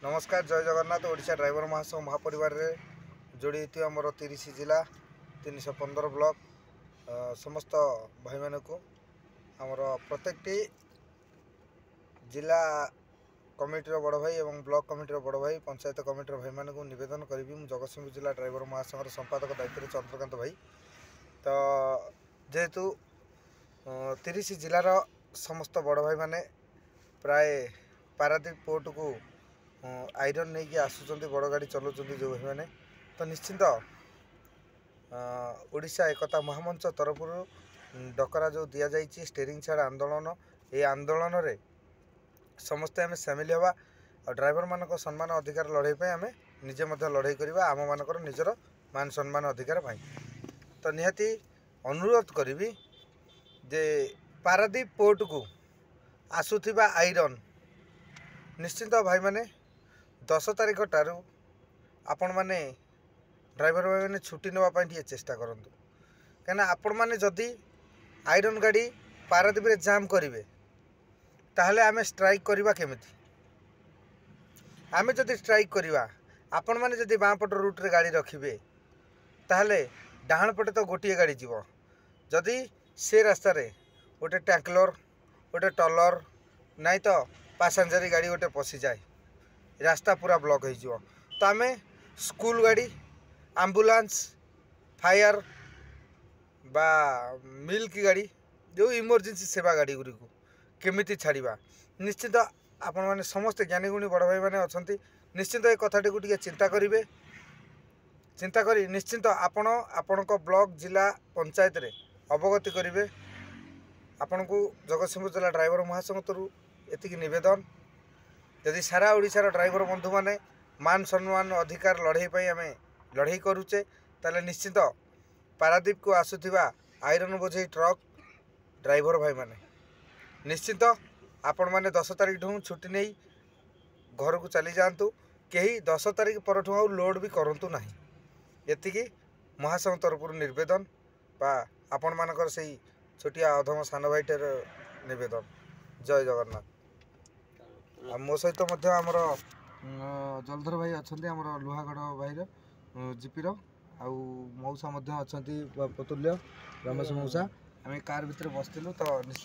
नमस्कार जय जगन्नाथ ओडिशा ड्राइवर महासंघ महापरिवार रे जोड़ी आमर 30 जिला 315 ब्लॉक समस्त भाई मान को आमर प्रत्येक जिला कमिटी बड़ भाई और ब्लॉक कमिटी बड़ भाई पंचायत कमिटी भाई मान को निवेदन करी जगतसिंहपुर जिला ड्राइवर महासंघ संपादक दायित्व चंद्रकांत भाई तो जेहेतु 30 जिलार समस्त बड़ भाई माने प्राय पारादीप पोर्ट को आयरन नहीं कि आसुँच बड़ गाड़ी चलाऊँ जो भाई मैंने तो निश्चिंत ओडिशा एकता महामंच तरफ डकरा जो दि जाइए स्टेरिंग छाड़ आंदोलन ये आंदोलन रे समस्ते आम सामिल हवा और ड्राइवर मान सम्मान अधिकार लड़ाई आम निजे लड़ाई करवा आम मानकर निजर मान सम्मान अधिकार पाई तो निहाती अनुरोध करी जे पारादीप पोर्ट को आसुथिबा आयरन निश्चिंत भाई माने 10 तारिख ठारू आपण माने ड्राइवर भाई मैंने छुट्टी नापी चेष्टा करूँ कहीं आपण मैंने जदि आयरन गाड़ी पारादीप रे जाम करेंगे ताहले आमे स्ट्राइक करवा केमिति आमे जदि स्ट्राइक करवा आपण मैंने जदि बाँपट रूट रे गाड़ी रखिए ताहले डाहाण पटे तो गोटे गाड़ी जीव जदि से रास्ता रे गोटे टैंकलर गोटे टलर नाई तो पैसेंजर गाड़ी गोटे पशि जाए रास्ता पूरा ब्लॉक हो तो आम स्कूल गाड़ी एम्बुलेंस फायर बा मिल्क गाड़ी जो इमरजेंसी सेवा गाड़ी गुरी को केमिति छाड़वा निश्चित आपण मैंने समस्त ज्ञानी गुणी बड़ भाई मैंने अच्छा निश्चित ये कथाटी को चिंता करेंगे चिंता करी निश्चित आपण ब्लॉक जिला पंचायत रे अवगति करेंगे आपण को जगतसिंहपुर जिला ड्राइवर महासंघ तरु एतिक निवेदन यदि सारा ओडिशार ड्राइवर बंधु माने मान सम्मान अधिकार लड़ाई आम लड़ाई करुचे ताले निश्चित पारादीप को आसुथिबा आयरन बोझे ट्रक ड्राइवर भाई माने निश्चित आपण माने 10 तारिख ठूँ छुट्टी नहीं घर को चली जातु कहीं 10 तारिख पर ठूँ लोड भी करूँ ना एतिकी महासंघ तरफ निवेदन बा आपण मानकर से छोटिया अधम सान भाईटर निवेदन जय जगन्नाथ मो सहित आमर जलधर भाई अच्छा आमर लुहागढ़ भाई जीपीर आउ मौसा अच्छा पतुल्य रमेश मौसा आम कार भितर बसलु तो